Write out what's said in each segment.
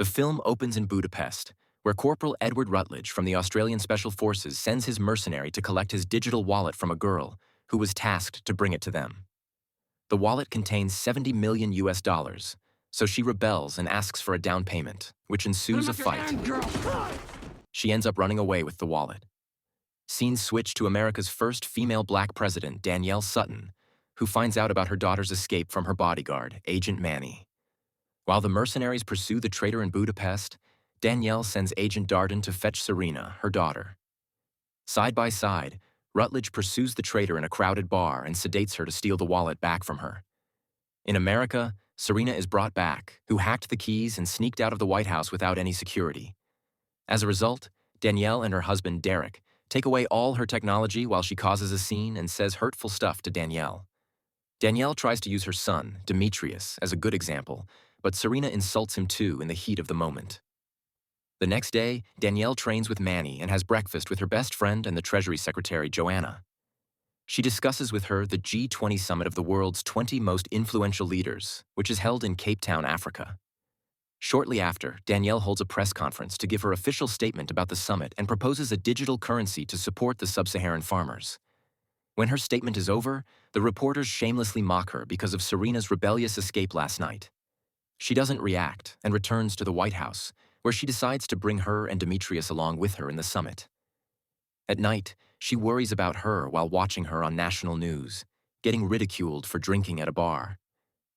The film opens in Budapest, where Corporal Edward Rutledge from the Australian Special Forces sends his mercenary to collect his digital wallet from a girl who was tasked to bring it to them. The wallet contains 70 million US dollars, so she rebels and asks for a down payment, which ensues a fight. She ends up running away with the wallet. Scenes switch to America's first female black president, Danielle Sutton, who finds out about her daughter's escape from her bodyguard, Agent Manny. While the mercenaries pursue the traitor in Budapest, Danielle sends Agent Darden to fetch Serena, her daughter. Side by side, Rutledge pursues the traitor in a crowded bar and sedates her to steal the wallet back from her. In America, Serena is brought back, who hacked the keys and sneaked out of the White House without any security. As a result, Danielle and her husband, Derek, take away all her technology while she causes a scene and says hurtful stuff to Danielle. Danielle tries to use her son, Demetrius, as a good example, but Serena insults him too in the heat of the moment. The next day, Danielle trains with Manny and has breakfast with her best friend and the Treasury Secretary, Joanna. She discusses with her the G20 summit of the world's 20 most influential leaders, which is held in Cape Town, Africa. Shortly after, Danielle holds a press conference to give her official statement about the summit and proposes a digital currency to support the sub-Saharan farmers. When her statement is over, the reporters shamelessly mock her because of Serena's rebellious escape last night. She doesn't react and returns to the White House, where she decides to bring her and Demetrius along with her in the summit. At night, she worries about her while watching her on national news, getting ridiculed for drinking at a bar.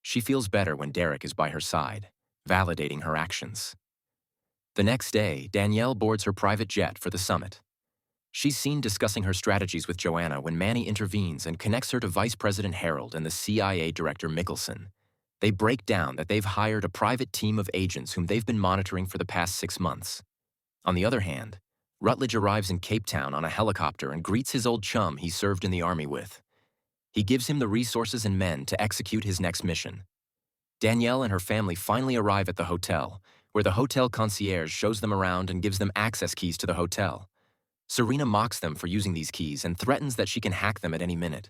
She feels better when Derek is by her side, validating her actions. The next day, Danielle boards her private jet for the summit. She's seen discussing her strategies with Joanna when Manny intervenes and connects her to Vice President Harold and the CIA Director Mickelson. They break down that they've hired a private team of agents whom they've been monitoring for the past 6 months. On the other hand, Rutledge arrives in Cape Town on a helicopter and greets his old chum he served in the army with. He gives him the resources and men to execute his next mission. Danielle and her family finally arrive at the hotel, where the hotel concierge shows them around and gives them access keys to the hotel. Serena mocks them for using these keys and threatens that she can hack them at any minute.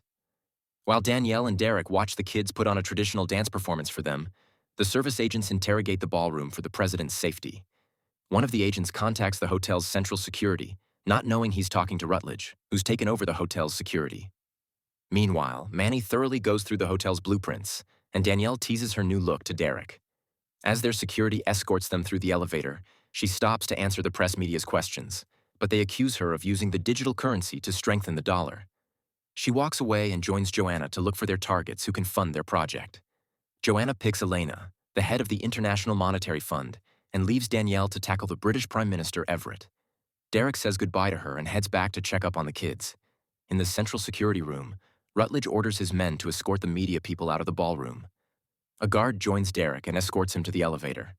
While Danielle and Derek watch the kids put on a traditional dance performance for them, the service agents interrogate the ballroom for the president's safety. One of the agents contacts the hotel's central security, not knowing he's talking to Rutledge, who's taken over the hotel's security. Meanwhile, Manny thoroughly goes through the hotel's blueprints, and Danielle teases her new look to Derek. As their security escorts them through the elevator, she stops to answer the press media's questions, but they accuse her of using the digital currency to strengthen the dollar. She walks away and joins Joanna to look for their targets who can fund their project. Joanna picks Elena, the head of the International Monetary Fund, and leaves Danielle to tackle the British Prime Minister Everett. Derek says goodbye to her and heads back to check up on the kids. In the central security room, Rutledge orders his men to escort the media people out of the ballroom. A guard joins Derek and escorts him to the elevator.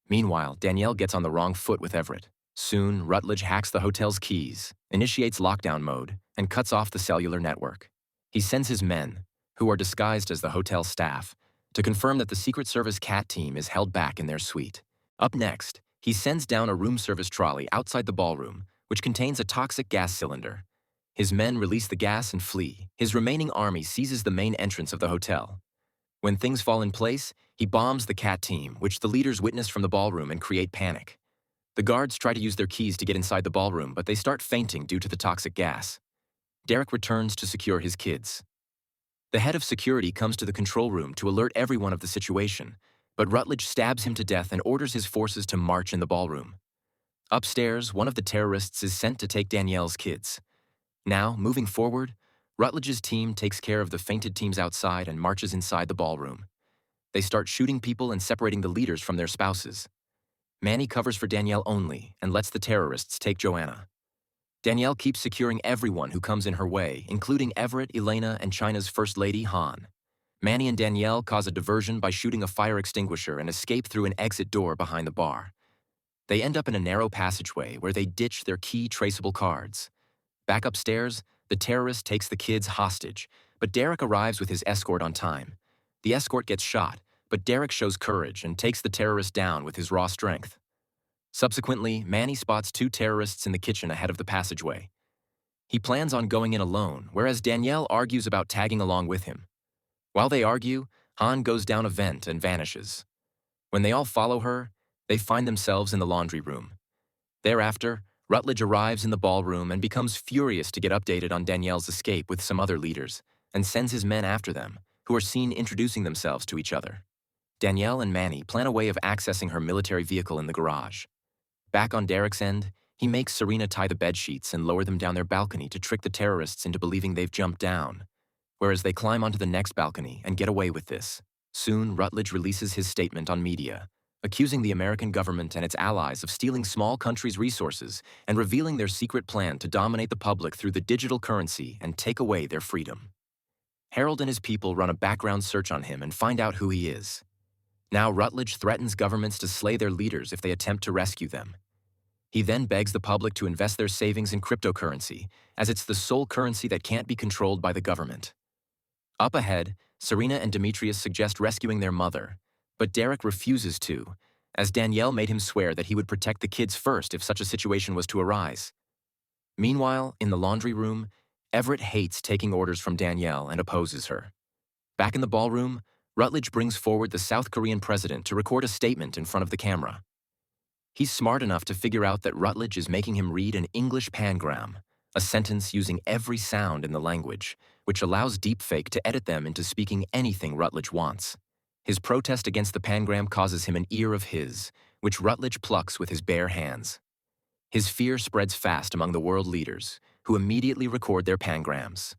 Meanwhile, Danielle gets on the wrong foot with Everett. Soon, Rutledge hacks the hotel's keys, initiates lockdown mode, and cuts off the cellular network. He sends his men, who are disguised as the hotel staff, to confirm that the Secret Service CAT team is held back in their suite. Up next, he sends down a room service trolley outside the ballroom, which contains a toxic gas cylinder. His men release the gas and flee. His remaining army seizes the main entrance of the hotel. When things fall in place, he bombs the CAT team, which the leaders witness from the ballroom and create panic. The guards try to use their keys to get inside the ballroom, but they start fainting due to the toxic gas. Derek returns to secure his kids. The head of security comes to the control room to alert everyone of the situation, but Rutledge stabs him to death and orders his forces to march in the ballroom. Upstairs, one of the terrorists is sent to take Danielle's kids. Now, moving forward, Rutledge's team takes care of the fainted teams outside and marches inside the ballroom. They start shooting people and separating the leaders from their spouses. Manny covers for Danielle only and lets the terrorists take Joanna. Danielle keeps securing everyone who comes in her way, including Everett, Elena, and China's First Lady, Han. Manny and Danielle cause a diversion by shooting a fire extinguisher and escape through an exit door behind the bar. They end up in a narrow passageway where they ditch their key traceable cards. Back upstairs, the terrorist takes the kids hostage, but Derek arrives with his escort on time. The escort gets shot, but Derek shows courage and takes the terrorist down with his raw strength. Subsequently, Manny spots 2 terrorists in the kitchen ahead of the passageway. He plans on going in alone, whereas Danielle argues about tagging along with him. While they argue, Han goes down a vent and vanishes. When they all follow her, They find themselves in the laundry room. Thereafter, Rutledge arrives in the ballroom and becomes furious to get updated on Danielle's escape with some other leaders, and sends his men after them, who are seen introducing themselves to each other. Danielle and Manny plan a way of accessing her military vehicle in the garage. Back on Derek's end, he makes Serena tie the bedsheets and lower them down their balcony to trick the terrorists into believing they've jumped down, whereas they climb onto the next balcony and get away with this. Soon, Rutledge releases his statement on media, accusing the American government and its allies of stealing small countries' resources and revealing their secret plan to dominate the public through the digital currency and take away their freedom. Harold and his people run a background search on him and find out who he is. Now Rutledge threatens governments to slay their leaders if they attempt to rescue them. He then begs the public to invest their savings in cryptocurrency, as it's the sole currency that can't be controlled by the government. Up ahead, Serena and Demetrius suggest rescuing their mother, but Derek refuses to, as Danielle made him swear that he would protect the kids first if such a situation was to arise. Meanwhile, in the laundry room, Everett hates taking orders from Danielle and opposes her. Back in the ballroom, Rutledge brings forward the South Korean president to record a statement in front of the camera. He's smart enough to figure out that Rutledge is making him read an English pangram, a sentence using every sound in the language, which allows deepfake to edit them into speaking anything Rutledge wants. His protest against the pangram causes him an ear of his, which Rutledge plucks with his bare hands. His fear spreads fast among the world leaders, who immediately record their pangrams.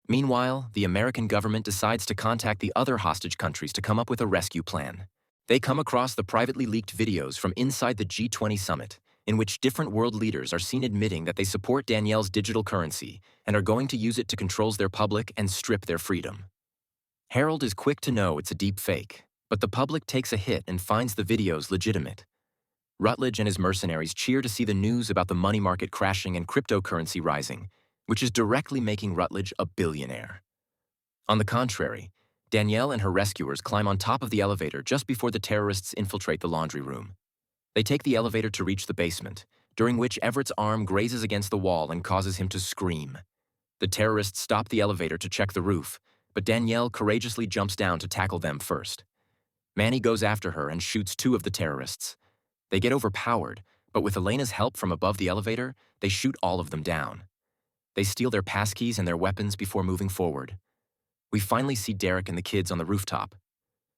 Meanwhile, the American government decides to contact the other hostage countries to come up with a rescue plan. They come across the privately leaked videos from inside the G20 summit, in which different world leaders are seen admitting that they support Danielle's digital currency and are going to use it to control their public and strip their freedom. Harold is quick to know it's a deep fake, but the public takes a hit and finds the videos legitimate. Rutledge and his mercenaries cheer to see the news about the money market crashing and cryptocurrency rising, which is directly making Rutledge a billionaire. On the contrary, Danielle and her rescuers climb on top of the elevator just before the terrorists infiltrate the laundry room. They take the elevator to reach the basement, during which Everett's arm grazes against the wall and causes him to scream. The terrorists stop the elevator to check the roof, but Danielle courageously jumps down to tackle them first. Manny goes after her and shoots two of the terrorists. They get overpowered, but with Elena's help from above the elevator, they shoot all of them down. They steal their passkeys and their weapons before moving forward. We finally see Derek and the kids on the rooftop.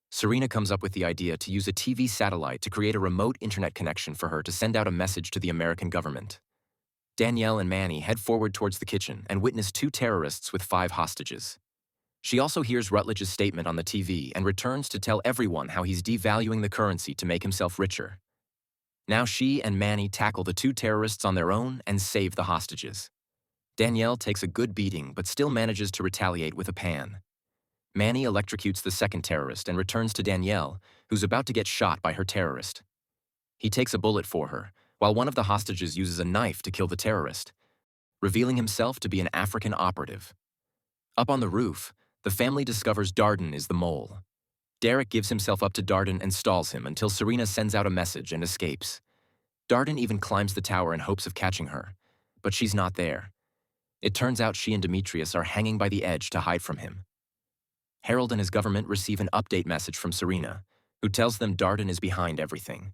Serena comes up with the idea to use a TV satellite to create a remote internet connection for her to send out a message to the American government. Danielle and Manny head forward towards the kitchen and witness two terrorists with 5 hostages. She also hears Rutledge's statement on the TV and returns to tell everyone how he's devaluing the currency to make himself richer. Now she and Manny tackle the 2 terrorists on their own and save the hostages. Danielle takes a good beating but still manages to retaliate with a pan. Manny electrocutes the second terrorist and returns to Danielle, who's about to get shot by her terrorist. He takes a bullet for her, while one of the hostages uses a knife to kill the terrorist, revealing himself to be an African operative. Up on the roof, the family discovers Darden is the mole. Derek gives himself up to Darden and stalls him until Serena sends out a message and escapes. Darden even climbs the tower in hopes of catching her, but she's not there. It turns out she and Demetrius are hanging by the edge to hide from him. Harold and his government receive an update message from Serena, who tells them Darden is behind everything.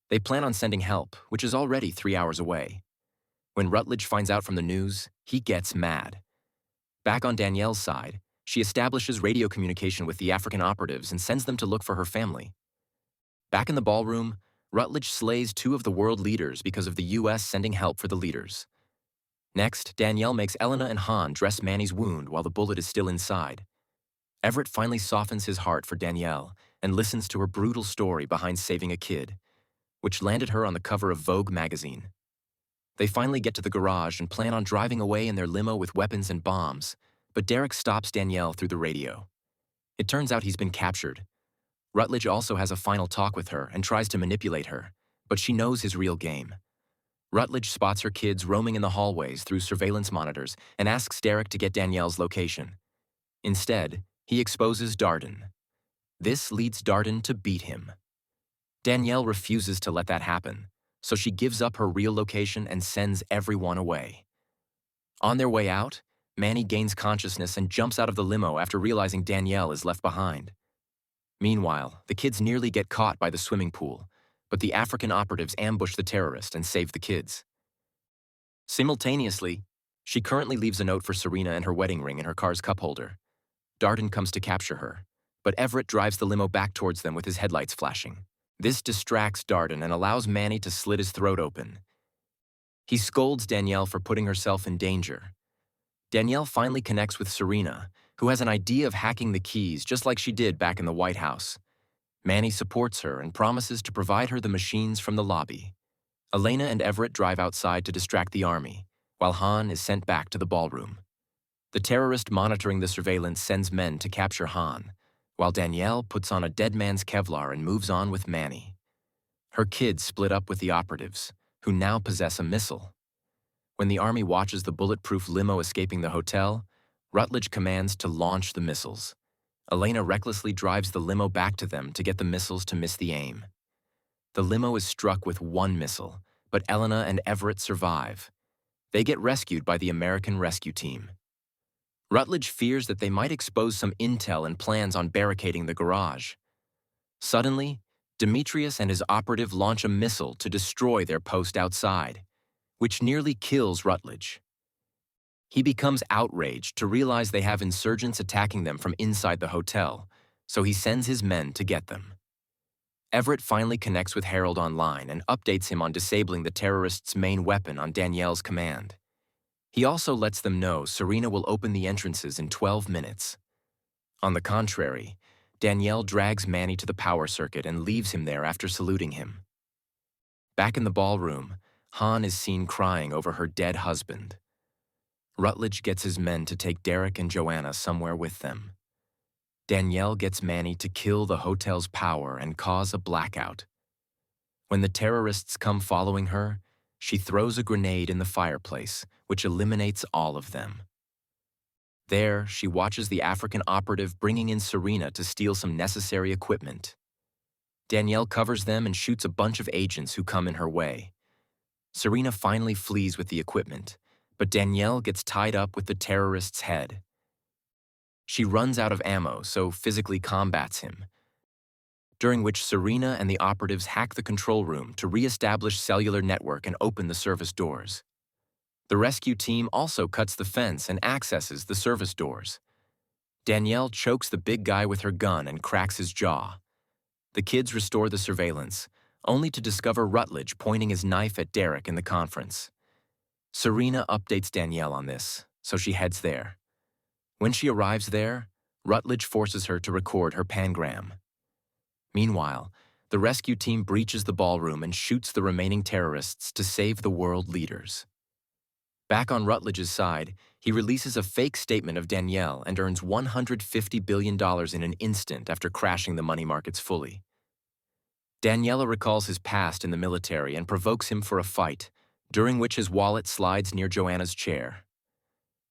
They plan on sending help, which is already 3 hours away. When Rutledge finds out from the news, he gets mad. Back on Danielle's side, she establishes radio communication with the African operatives and sends them to look for her family. Back in the ballroom, Rutledge slays 2 of the world leaders because of the U.S. sending help for the leaders. Next, Danielle makes Elena and Han dress Manny's wound while the bullet is still inside. Everett finally softens his heart for Danielle and listens to her brutal story behind saving a kid, which landed her on the cover of Vogue magazine. They finally get to the garage and plan on driving away in their limo with weapons and bombs, but Derek stops Danielle through the radio. It turns out he's been captured. Rutledge also has a final talk with her and tries to manipulate her, but she knows his real game. Rutledge spots her kids roaming in the hallways through surveillance monitors and asks Derek to get Danielle's location. Instead, he exposes Darden. This leads Darden to beat him. Danielle refuses to let that happen, so she gives up her real location and sends everyone away. On their way out, Manny gains consciousness and jumps out of the limo after realizing Danielle is left behind. Meanwhile, the kids nearly get caught by the swimming pool, but the African operatives ambush the terrorist and save the kids. Simultaneously, she currently leaves a note for Serena and her wedding ring in her car's cup holder. Darden comes to capture her, but Everett drives the limo back towards them with his headlights flashing. This distracts Darden and allows Manny to slit his throat open. He scolds Danielle for putting herself in danger. Danielle finally connects with Serena, who has an idea of hacking the keys just like she did back in the White House. Manny supports her and promises to provide her the machines from the lobby. Elena and Everett drive outside to distract the army, while Han is sent back to the ballroom. The terrorist monitoring the surveillance sends men to capture Han, while Danielle puts on a dead man's Kevlar and moves on with Manny. Her kids split up with the operatives, who now possess a missile. When the army watches the bulletproof limo escaping the hotel, Rutledge commands to launch the missiles. Elena recklessly drives the limo back to them to get the missiles to miss the aim. The limo is struck with one missile, but Elena and Everett survive. They get rescued by the American rescue team. Rutledge fears that they might expose some intel and plans on barricading the garage. Suddenly, Demetrius and his operative launch a missile to destroy their post outside, which nearly kills Rutledge. He becomes outraged to realize they have insurgents attacking them from inside the hotel, so he sends his men to get them. Everett finally connects with Harold online and updates him on disabling the terrorists' main weapon on Danielle's command. He also lets them know Serena will open the entrances in 12 minutes. On the contrary, Danielle drags Manny to the power circuit and leaves him there after saluting him. Back in the ballroom, Han is seen crying over her dead husband. Rutledge gets his men to take Derek and Joanna somewhere with them. Danielle gets Manny to kill the hotel's power and cause a blackout. When the terrorists come following her, she throws a grenade in the fireplace, which eliminates all of them. There, she watches the African operative bringing in Serena to steal some necessary equipment. Danielle covers them and shoots a bunch of agents who come in her way. Serena finally flees with the equipment, but Danielle gets tied up with the terrorist's head. She runs out of ammo, so physically combats him, during which Serena and the operatives hack the control room to re-establish cellular network and open the service doors. The rescue team also cuts the fence and accesses the service doors. Danielle chokes the big guy with her gun and cracks his jaw. The kids restore the surveillance, only to discover Rutledge pointing his knife at Derek in the conference. Serena updates Danielle on this, so she heads there. When she arrives there, Rutledge forces her to record her pangram. Meanwhile, the rescue team breaches the ballroom and shoots the remaining terrorists to save the world leaders. Back on Rutledge's side, he releases a fake statement of Danielle and earns $150 billion in an instant after crashing the money markets fully. Daniela recalls his past in the military and provokes him for a fight, during which his wallet slides near Joanna's chair.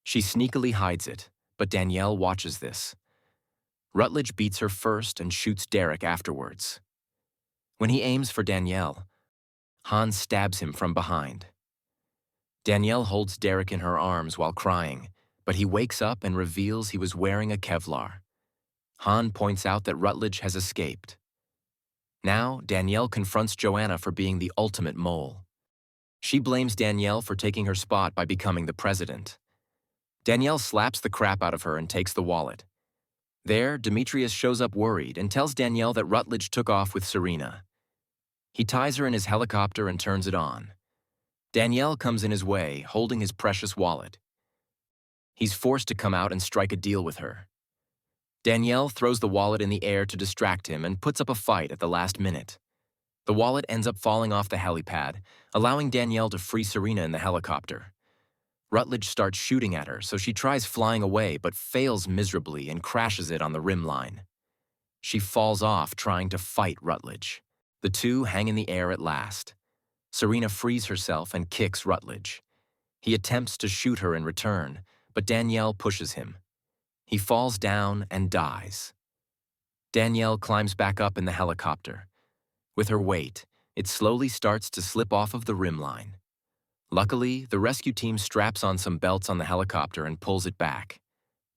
She sneakily hides it, but Danielle watches this. Rutledge beats her first and shoots Derek afterwards. When he aims for Danielle, Han stabs him from behind. Danielle holds Derek in her arms while crying, but he wakes up and reveals he was wearing a Kevlar. Han points out that Rutledge has escaped. Now, Danielle confronts Joanna for being the ultimate mole. She blames Danielle for taking her spot by becoming the president. Danielle slaps the crap out of her and takes the wallet. There, Demetrius shows up worried and tells Danielle that Rutledge took off with Serena. He ties her in his helicopter and turns it on. Danielle comes in his way, holding his precious wallet. He's forced to come out and strike a deal with her. Danielle throws the wallet in the air to distract him and puts up a fight at the last minute. The wallet ends up falling off the helipad, allowing Danielle to free Serena in the helicopter. Rutledge starts shooting at her, so she tries flying away but fails miserably and crashes it on the rim line. She falls off trying to fight Rutledge. The two hang in the air at last. Serena frees herself and kicks Rutledge. He attempts to shoot her in return, but Danielle pushes him. He falls down and dies. Danielle climbs back up in the helicopter. With her weight, it slowly starts to slip off of the rim line. Luckily, the rescue team straps on some belts on the helicopter and pulls it back.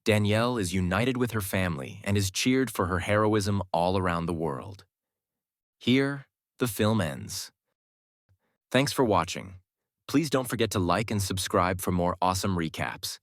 Danielle is united with her family and is cheered for her heroism all around the world. Here, The film ends. Thanks for watching. Please don't forget to like and subscribe for more awesome recaps.